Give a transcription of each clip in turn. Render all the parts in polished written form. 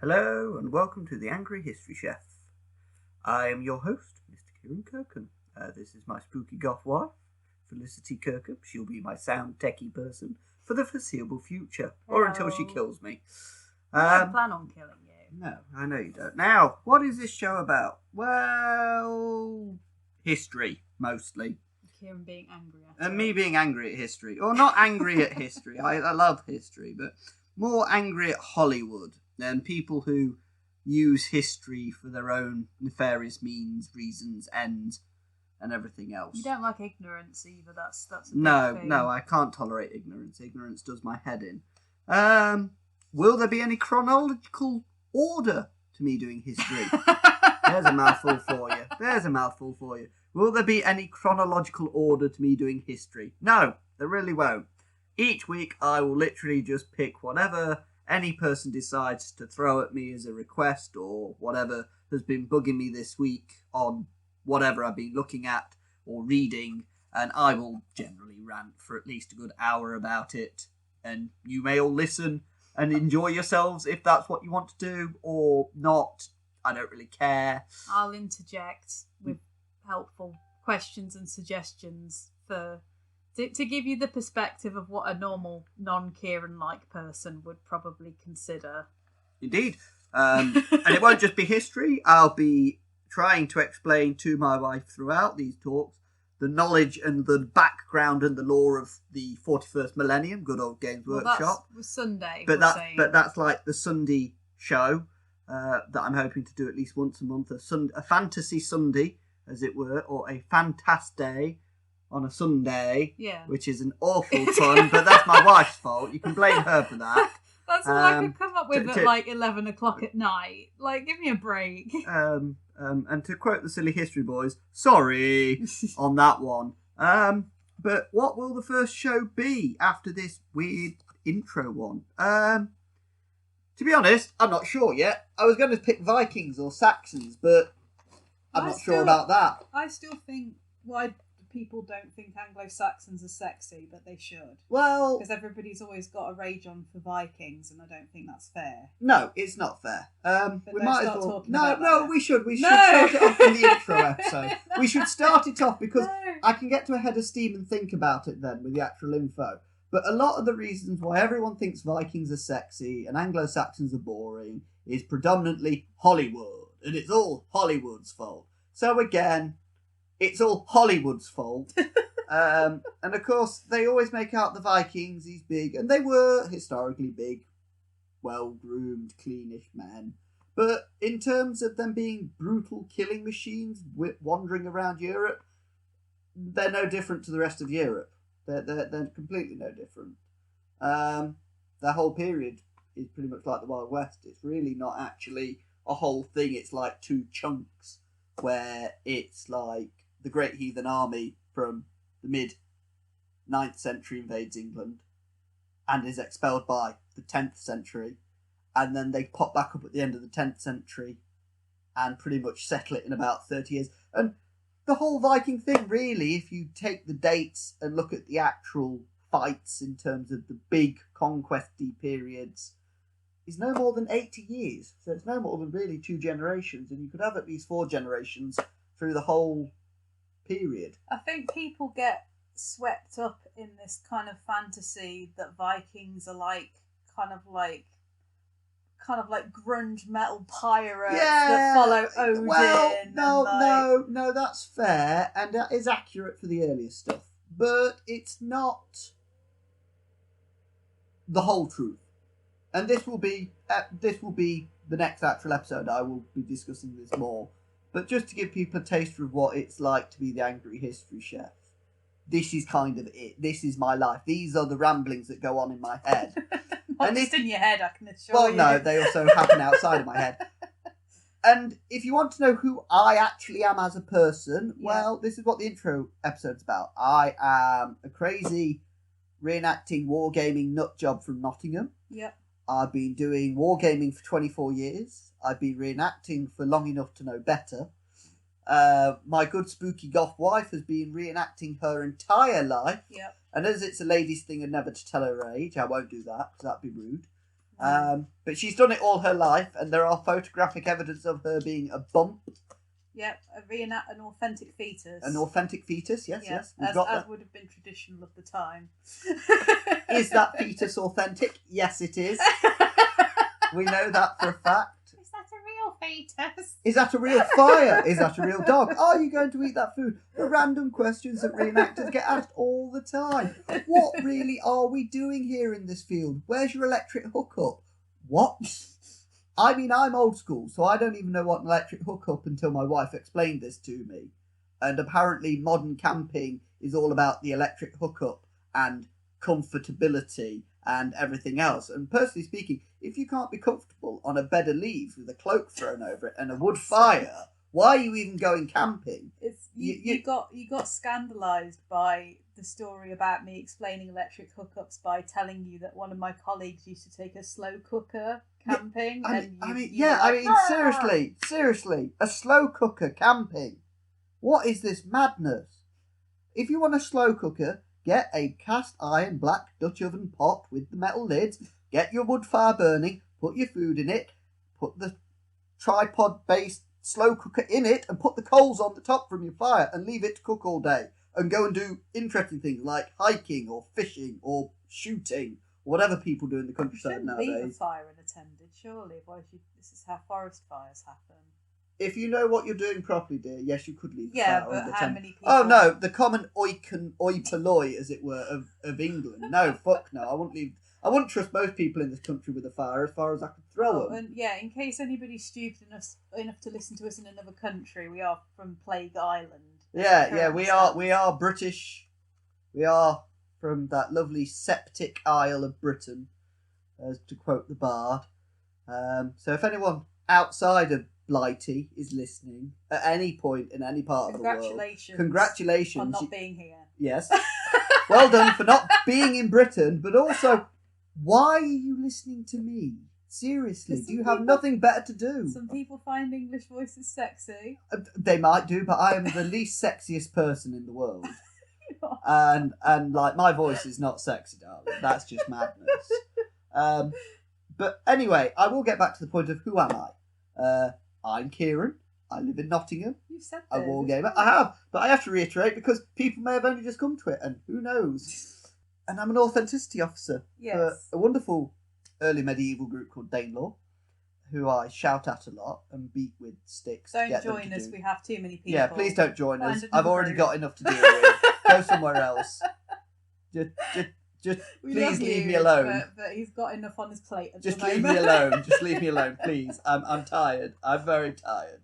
Hello and welcome to the Angry History Chef. I am your host, Mr. Kieran Kirkham. This is my spooky goth wife, Felicity Kirkham. She'll be my sound techie person for the foreseeable future, or until she kills me. I don't plan on killing you. No, I know you don't. Now, what is this show about? Well, history, mostly. Kieran being angry at And it. me being angry at history. Or not angry at history. I love history, but more angry at Hollywood and people who use history for their own nefarious means, reasons, ends, and everything else. You don't like ignorance either. That's a big thing. No, I can't tolerate ignorance. Ignorance does my head in. Will there be any chronological order to me doing history? There's a mouthful for you. Will there be any chronological order to me doing history? No, there really won't. Each week I will literally just pick whatever any person decides to throw at me as a request or whatever has been bugging me this week on whatever I've been looking at or reading, and I will generally rant for at least a good hour about it, and you may all listen and enjoy yourselves if that's what you want to do, or not. I don't really care. I'll interject with helpful questions and suggestions to give you the perspective of what a normal non-Kieran-like person would probably consider. Indeed. And it won't just be history. I'll be trying to explain to my wife throughout these talks the knowledge and the background and the lore of the 41st millennium, good old Games Workshop. That was Sunday. But that's like the Sunday show that I'm hoping to do at least once a month, a fantasy Sunday, as it were, or a fantasday on a Sunday, which is an awful pun, but that's my wife's fault. You can blame her for that. That's all I could come up with at like 11 o'clock at night. Like, give me a break. And to quote the Silly History Boys, sorry on that one. But what will the first show be after this weird intro one? To be honest, I'm not sure yet. I was going to pick Vikings or Saxons, but I'm not sure about that. I still think why people don't think Anglo-Saxons are sexy, but they should. Well, because everybody's always got a rage on for Vikings, and I don't think that's fair. No, it's not fair. We might as well. We should start it off in the intro episode. We should start it off because I can get to a head of steam and think about it then with the actual info. But a lot of the reasons why everyone thinks Vikings are sexy and Anglo-Saxons are boring is predominantly Hollywood, and it's all Hollywood's fault. So again, it's all Hollywood's fault. And of course, they always make out the Vikings, these big, and they were historically big, well-groomed, cleanish men. But in terms of them being brutal killing machines wandering around Europe, they're no different to the rest of Europe. They're completely no different. Their whole period is pretty much like the Wild West. It's really not actually a whole thing. It's like two chunks where it's like the Great Heathen Army from the mid-9th century invades England and is expelled by the 10th century, and then they pop back up at the end of the 10th century and pretty much settle it in about 30 years. And the whole Viking thing, really, if you take the dates and look at the actual fights in terms of the big conquesty periods, is no more than 80 years. So it's no more than really 2 generations, and you could have at least 4 generations through the whole period. I think people get swept up in this kind of fantasy that Vikings are like grunge metal pirates that follow Odin. Well, no, that's fair, and that is accurate for the earlier stuff, but it's not the whole truth. And this will be the next actual episode. I will be discussing this more. But just to give people a taste of what it's like to be the Angry History Chef, this is kind of it. This is my life. These are the ramblings that go on in my head. Not just in your head, I can assure you. Well, no, they also happen outside of my head. And if you want to know who I actually am as a person, well, this is what the intro episode's about. I am a crazy reenacting wargaming nutjob from Nottingham. Yep. I've been doing wargaming for 24 years. I've been reenacting for long enough to know better. My good spooky goth wife has been reenacting her entire life. Yep. And as it's a lady's thing and never to tell her age, I won't do that because that'd be rude. But she's done it all her life, and there are photographic evidence of her being a bump. Yep, an authentic fetus. An authentic fetus, yes, Yeah, yes. as would have been traditional of the time. Is that fetus authentic? Yes, it is. We know that for a fact. Is that a real fetus? Is that a real fire? Is that a real dog? Are you going to eat that food? The random questions that reenactors get asked all the time. What really are we doing here in this field? Where's your electric hookup? What? I mean, I'm old school, so I don't even know what an electric hookup until my wife explained this to me. And apparently modern camping is all about the electric hookup and comfortability and everything else. And personally speaking, if you can't be comfortable on a bed of leaves with a cloak thrown over it and a wood fire, why are you even going camping? You got scandalised by the story about me explaining electric hookups by telling you that one of my colleagues used to take a slow cooker camping. Seriously, a slow cooker camping. What is this madness? If you want a slow cooker, get a cast iron black Dutch oven pot with the metal lids, get your wood fire burning, put your food in it, put the tripod based slow cooker in it and put the coals on the top from your fire and leave it to cook all day and go and do interesting things like hiking or fishing or shooting or whatever people do in the countryside nowadays. Leave a fire unattended, surely. This is how forest fires happen. If you know what you're doing properly, dear, yes, you could leave a fire unattended. Yeah, but how many people... Oh, no, the common oi polloi, as it were, of England. No, fuck no, I wouldn't trust most people in this country with a fire as far as I could throw them. And in case anybody's stupid enough to listen to us in another country, we are from Plague Island. Yeah, we are British. We are from that lovely septic Isle of Britain, as to quote the bard. So if anyone outside of Blighty is listening at any point in any part of the world, congratulations on not being here. Yes. Well done for not being in Britain, but also, why are you listening to me? Seriously, do you have nothing better to do? Some people find English voices sexy. They might do, but I am the least sexiest person in the world. and like, my voice is not sexy, darling. That's just madness. But anyway, I will get back to the point of who am I? I'm Kieran. I live in Nottingham. You said a wargamer. I have, but I have to reiterate because people may have only just come to it, and who knows? And I'm an authenticity officer for a wonderful early medieval group called Danelaw, who I shout at a lot and beat with sticks. Don't join us. We have too many people. Yeah, please don't join us. I've already got enough to deal with. Go somewhere else. Just please leave me alone. But he's got enough on his plate at Just the leave moment. me alone. Just leave me alone, please. I'm tired. I'm very tired.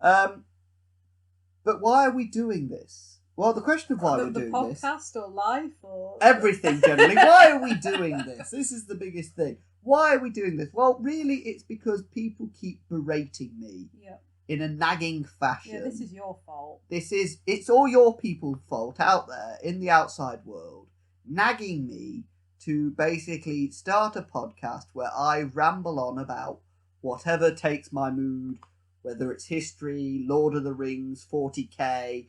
But why are we doing this? Well, the question of why we're doing this... The podcast or life or... Everything, generally. Why are we doing this? This is the biggest thing. Why are we doing this? Well, really, it's because people keep berating me in a nagging fashion. Yeah, this is your fault. It's all your people's fault out there in the outside world, nagging me to basically start a podcast where I ramble on about whatever takes my mood, whether it's history, Lord of the Rings, 40k,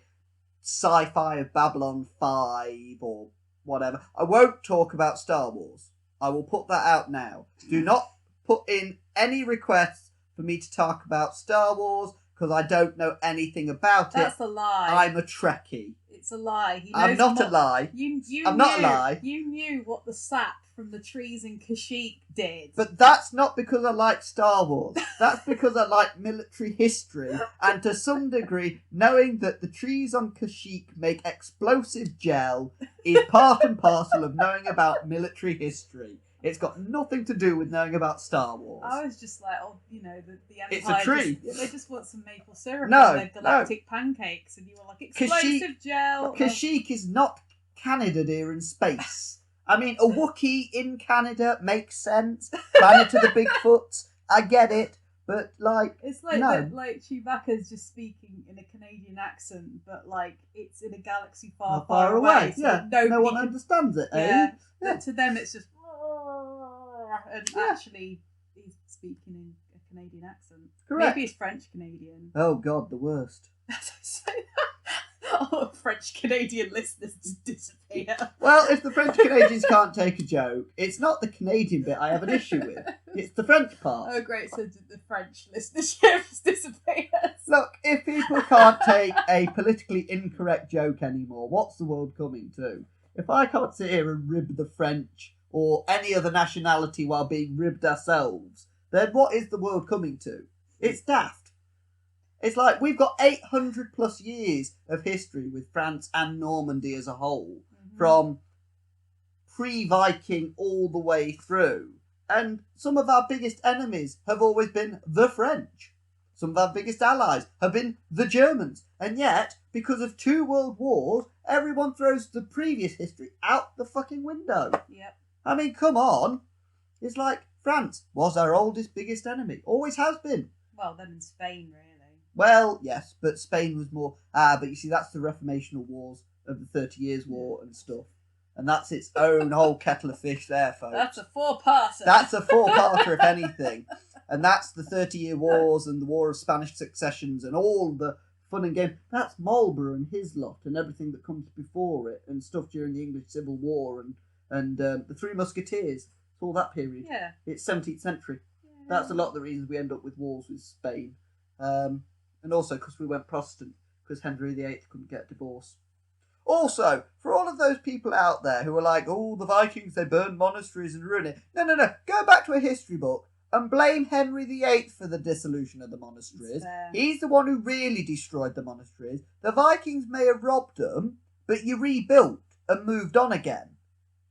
sci-fi of Babylon 5, or whatever. I won't talk about Star Wars. I will put that out now. Do not put in any requests for me to talk about Star Wars, because I don't know anything about it. That's a lie. I'm a Trekkie. It's a lie. I'm not a lie. I'm not a lie. You knew what the sap from the trees in Kashyyyk did. But that's not because I like Star Wars. That's because I like military history. And to some degree, knowing that the trees on Kashyyyk make explosive gel is part and parcel of knowing about military history. It's got nothing to do with knowing about Star Wars. I was just like, the Empire... It's a tree. They just want some maple syrup and their galactic pancakes. And you were like, explosive gel. Kashyyyk is not Canada, dear, in space. I mean, a Wookiee in Canada makes sense. Planet of the Bigfoots, I get it. But, it's like Chewbacca's just speaking in a Canadian accent, but, it's in a galaxy far, far away. So no one understands it, yeah. Yeah. To them, it's just... And actually, he's speaking in a Canadian accent. Correct. Maybe he's French Canadian. Oh God, the worst. Oh, French-Canadian listeners just disappear. Well, if the French Canadians can't take a joke, it's not the Canadian bit I have an issue with. It's the French part. Oh, great, so the French listenership disappears. Look, if people can't take a politically incorrect joke anymore, what's the world coming to? If I can't sit here and rib the French or any other nationality while being ribbed ourselves, then what is the world coming to? It's daft. It's like we've got 800 plus years of history with France and Normandy as a whole, from pre-Viking all the way through. And some of our biggest enemies have always been the French. Some of our biggest allies have been the Germans. And yet, because of 2 world wars, everyone throws the previous history out the fucking window. Yep. I mean, come on. It's like France was our oldest, biggest enemy. Always has been. Well, then in Spain, really. Well, yes, but Spain was more... but you see, that's the Reformational Wars of the 30 Years' War and stuff. And that's its own whole kettle of fish there, folks. That's a 4-parter. That's a 4-parter, if anything. And that's the 30-Year Wars and the War of Spanish Successions and all the fun and game. That's Marlborough and his lot and everything that comes before it and stuff during the English Civil War and the Three Musketeers. It's all that period. Yeah. It's 17th century. Yeah. That's a lot of the reasons we end up with wars with Spain. And also because we went Protestant, because Henry VIII couldn't get a divorce. Also, for all of those people out there who are like, oh, the Vikings, they burned monasteries and ruined it. No. Go back to a history book and blame Henry VIII for the dissolution of the monasteries. He's the one who really destroyed the monasteries. The Vikings may have robbed them, but you rebuilt and moved on again.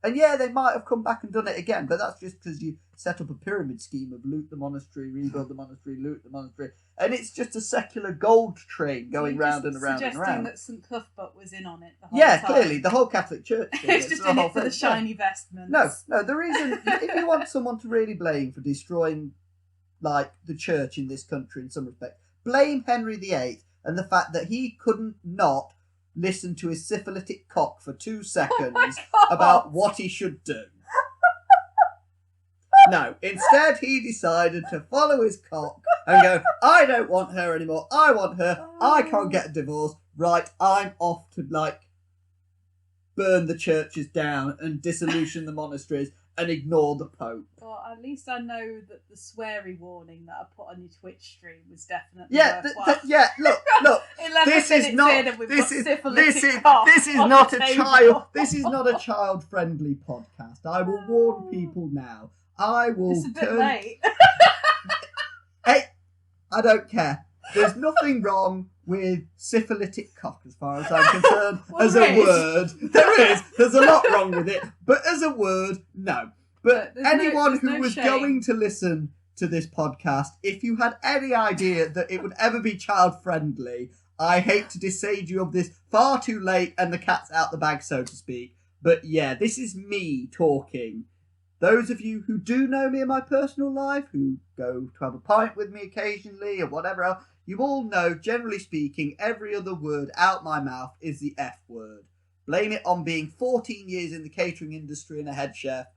And yeah, they might have come back and done it again, but that's just because you set up a pyramid scheme of loot the monastery, rebuild the monastery, loot the monastery. And it's just a secular gold train going round and around and around. Suggesting that St Cuthbert was in on it the whole time. Clearly, the whole Catholic Church. It's just in it for the shiny vestments. No, the reason, if you want someone to really blame for destroying, like, the church in this country in some respect, blame Henry VIII and the fact that he couldn't not listen to his syphilitic cock for 2 seconds about what he should do. No, instead he decided to follow his cock and go, I don't want her anymore, I want her, I can't get a divorce, right, I'm off to, like, burn the churches down and dissolution the monasteries and ignore the Pope. Well, at least I know that the sweary warning that I put on your Twitch stream was definitely worthwhile. Look. 11 this minutes is not. in and we've got syphilitic this is not a child. This is not a child-friendly podcast. I will warn people now. I will. It's a bit late. Hey, I don't care. There's nothing wrong with syphilitic cock as far as I'm concerned. As a word, there is. There's a lot wrong with it, but as a word, no. But anyone who was going to listen to this podcast, if you had any idea that it would ever be child-friendly, I hate to dissuade you of this far too late and the cat's out the bag, so to speak. But yeah, this is me talking. Those of you who do know me in my personal life, who go to have a pint with me occasionally or whatever else, you all know, generally speaking, every other word out my mouth is the F word. Blame it on being 14 years in the catering industry and a head chef,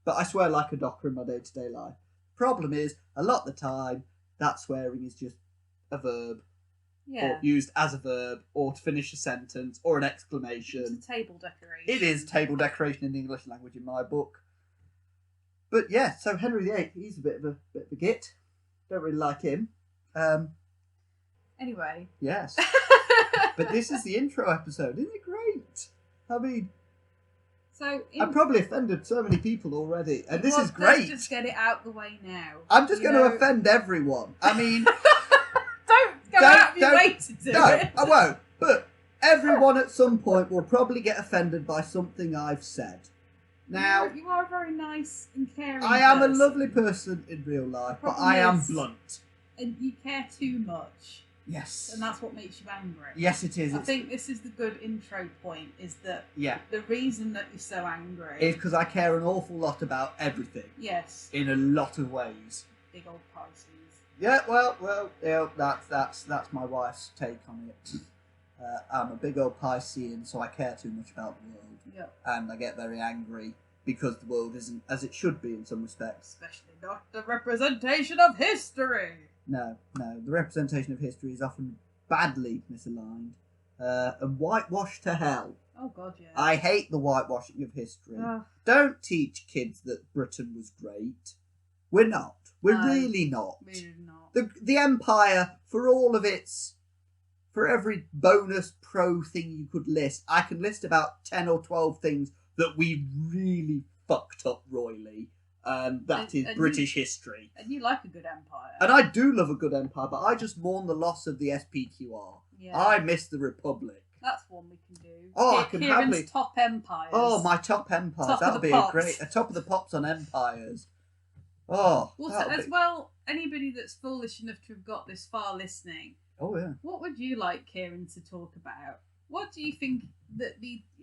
but I swear like a docker in my day-to-day life. Problem is, a lot of the time, that swearing is just a verb. Yeah. Or used as a verb, or to finish a sentence, or an exclamation. It's a table decoration. It is table decoration in the English language in my book. But yeah, so Henry VIII, he's a bit of a git. Don't really like him. Anyway. Yes. But this is the intro episode. Isn't it great? I mean, I probably offended so many people already, and this is great. Let's just get it out the way now. I'm just going to offend everyone. I mean, don't go out of your way to do it. No, I won't. But everyone at some point will probably get offended by something I've said. Now, you are a very nice and caring I am person. a lovely person in real life, but I am blunt. And you care too much. Yes. And that's what makes you angry. Yes, it is. I think this is the good intro point, is that the reason that you're so angry is because I care an awful lot about everything. Yes. In a lot of ways. Big old Pisces. Yeah, well, yeah, that's my wife's take on it. I'm a big old Piscean, so I care too much about the world. Yep. And I get very angry because the world isn't as it should be in some respects. Especially not the representation of history. No. The representation of history is often badly misaligned. and whitewash to hell. Oh God, yeah. I hate the whitewashing of history. Ugh. Don't teach kids that Britain was great. We're not. We're No, really not. Really not. The Empire, for all of its, for every bonus pro thing you could list, I can list about 10 or 12 things that we really fucked up royally. That is British history. And you like a good empire. And I do love a good empire, but I just mourn the loss of the SPQR. Yeah. I miss the Republic. That's one we can do. Oh, I can Kieran's happily... top empires. Oh, my top empires. Top That'll of the be pops. a great... A top of the pops on empires. Oh, Also, as well, anybody that's foolish enough to have got this far listening, Oh, yeah. what would you like Kieran to talk about? What do you think that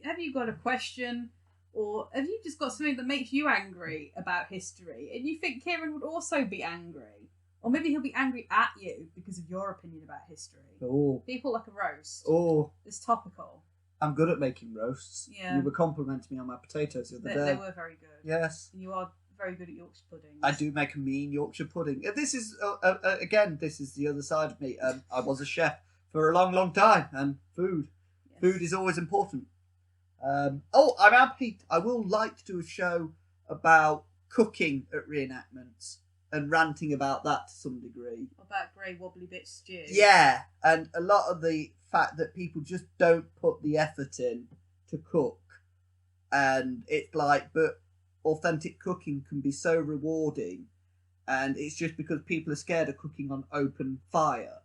have you got a question, or have you just got something that makes you angry about history and you think Kieran would also be angry? Or maybe he'll be angry at you because of your opinion about history. Oh. People like a roast. Oh. It's topical. I'm good at making roasts. Yeah. You were complimenting me on my potatoes the other day. They were very good. Yes. And you are very good at Yorkshire puddings. I do make a mean Yorkshire pudding. This is, again, this is the other side of me. I was a chef for a long, long time, and food. Yes. Food is always important. I'm happy. I will like to do a show about cooking at reenactments and ranting about that to some degree. About grey wobbly bit stew. Yeah, and a lot of the fact that people just don't put the effort in to cook. And it's like, but authentic cooking can be so rewarding, and it's just because people are scared of cooking on open fire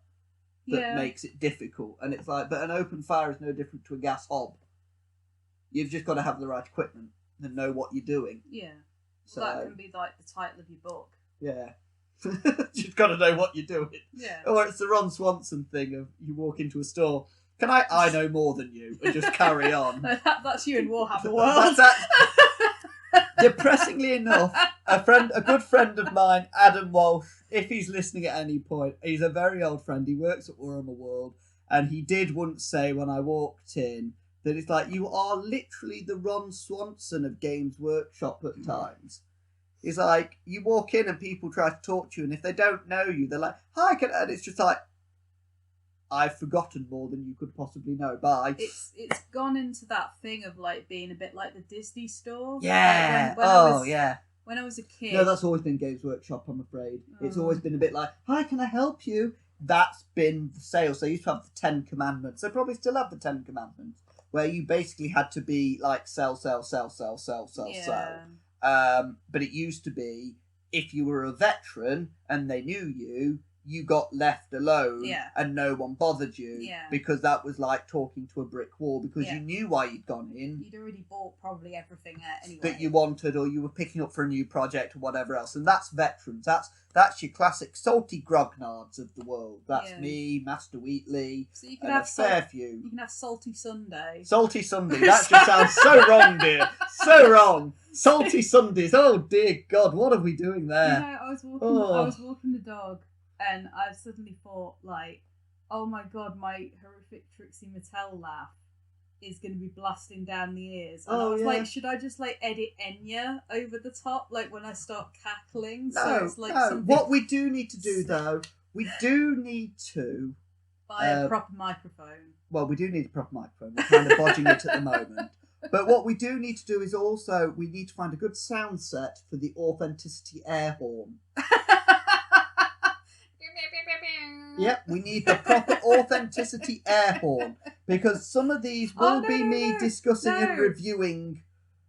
that makes it difficult. And it's like, but an open fire is no different to a gas hob. You've just got to have the right equipment and know what you're doing. Yeah. So Well, that can be like the title of your book. yeah. You've got to know what you're doing. Yeah. Or it's the Ron Swanson thing of you walk into a store, can I know more than you, and just carry on. No, that's you in Warhammer World. Depressingly enough, a good friend of mine, Adam Walsh, if he's listening at any point, he's a very old friend. He works at Warhammer World, and he did once say when I walked in that it's like, you are literally the Ron Swanson of Games Workshop at times. It's like, you walk in and people try to talk to you, and if they don't know you, they're like, hi, and it's just like, I've forgotten more than you could possibly know. Bye. It's gone into that thing of like being a bit like the Disney store. Yeah. Like yeah. When I was a kid. No, that's always been Games Workshop, I'm afraid. It's always been a bit like, hi, can I help you? That's been the sales. They used to have the 10 Commandments. They probably still have the 10 Commandments, where you basically had to be like sell. But it used to be, if you were a veteran and they knew you, you got left alone and no one bothered you because that was like talking to a brick wall because you knew why you'd gone in. You'd already bought probably everything anyway. That you wanted, or you were picking up for a new project or whatever else. And that's veterans. That's your classic salty grognards of the world. That's me, Master Wheatley, so you can and have a fair few. You can have Salty Sunday. Salty Sunday. That just sounds so wrong, dear. So wrong. Salty Sundays. Oh dear God, what are we doing there? You know, I was walking the dog, and I suddenly thought, like, oh my God, my horrific Trixie Mattel laugh is going to be blasting down the ears. And I was like, should I just like edit Enya over the top, like when I start cackling? So it's like what we do need to do though, we do need to buy a proper microphone. Well, we do need a proper microphone. We're kind of bodging it at the moment. But what we do need to do is also, we need to find a good sound set for the Authenticity air horn. Yep, we need the proper Authenticity air horn. Because some of these will be me discussing and reviewing.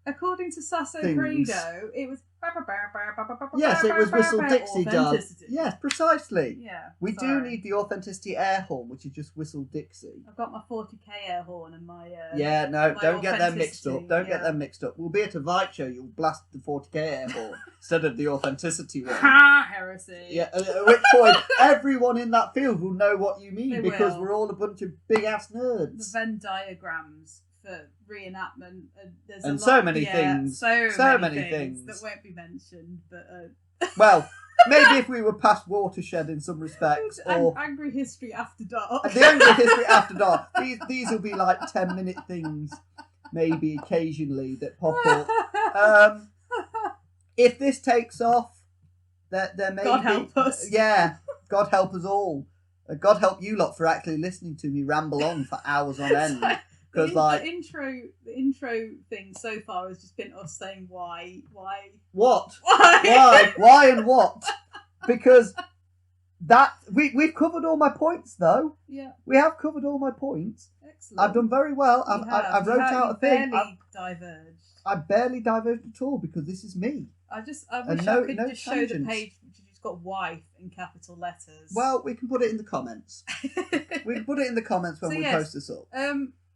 According to Sasso Credo, it was... Yes, it was Whistle Dixie does. Yes, precisely. Yeah. We do need the Authenticity air horn, which is just Whistle Dixie. I've got my 40k air horn and my... don't get them mixed up. Don't get them mixed up. We'll be at a Vite show, you'll blast the 40k air horn instead of the Authenticity one. Ha! Heresy. Yeah, at which point everyone in that field will know what you mean because we're all a bunch of big-ass nerds. The Venn diagrams for reenactment. There's and a so lot, many things. So many things that won't be mentioned. But well, maybe if we were past Watershed in some respects, or Angry History After Dark. The Angry History After Dark. These will be like 10-minute things, maybe occasionally that pop up. If this takes off, there may God help us. Yeah, God help us all. God help you lot for actually listening to me ramble on for hours on end. Because the intro thing so far has just been us saying why. What? Why? Why and what? Because that we've covered all my points though. Yeah. We have covered all my points. Excellent. I've done very well. I wrote out a thing. Diverged. I barely diverged at all because this is me. I wish I could just show the page which has just got wife in capital letters. Well, we can put it in the comments. We can put it in the comments when we post this up.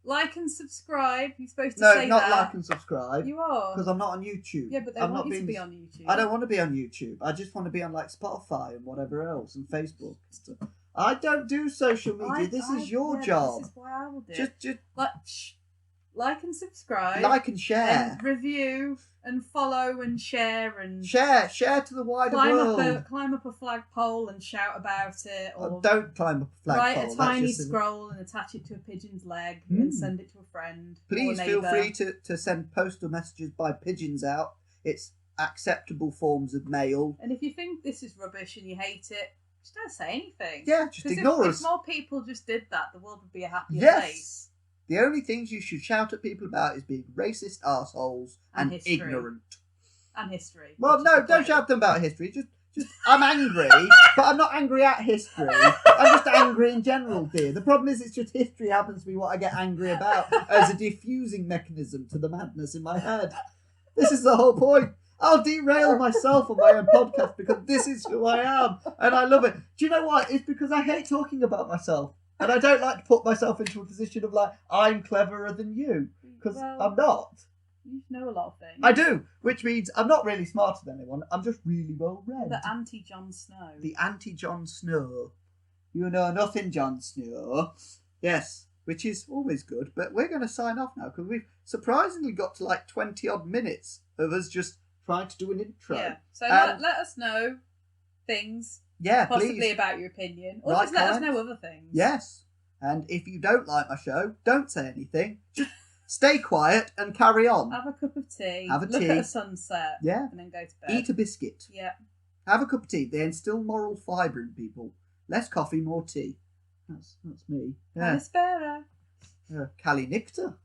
Like and subscribe. You're supposed to say that. No, not like and subscribe. You are. Because I'm not on YouTube. Yeah, but they want you to be on YouTube. I don't want to be on YouTube. I just want to be on like Spotify and whatever else and Facebook. I don't do social media. This is your job. This is why I will do. Just like and subscribe. Like and share. And review and follow and share and share to the wider world. Climb up a flagpole and shout about it, or don't climb up a flagpole. Write a tiny scroll and attach it to a pigeon's leg and send it to a friend. Please feel free to send postal messages by pigeons out. It's acceptable forms of mail. And if you think this is rubbish and you hate it, just don't say anything. Yeah, just ignore us. If more people just did that, the world would be a happier place. The only things you should shout at people about is being racist arseholes and ignorant. And history. Well, no, don't shout at them about history. Just I'm angry, but I'm not angry at history. I'm just angry in general, dear. The problem is it's just history happens to be what I get angry about as a diffusing mechanism to the madness in my head. This is the whole point. I'll derail myself on my own podcast because this is who I am and I love it. Do you know what? It's because I hate talking about myself. And I don't like to put myself into a position of like, I'm cleverer than you. Because I'm not. You know a lot of things. I do. Which means I'm not really smarter than anyone. I'm just really well read. The anti-Jon Snow. The anti-Jon Snow. You know nothing, Jon Snow. Yes. Which is always good. But we're going to sign off now. Because we've surprisingly got to like 20 odd minutes of us just trying to do an intro. Yeah. So let us know things. Yeah, possibly please. About your opinion. Or just let us know other things. Yes. And if you don't like my show, don't say anything. Just stay quiet and carry on. Have a cup of tea. Have a tea. Look at a sunset. Yeah. And then go to bed. Eat a biscuit. Yeah. Have a cup of tea. They instill moral fibre in people. Less coffee, more tea. That's me. Yeah. Calispera. Cali Nictor.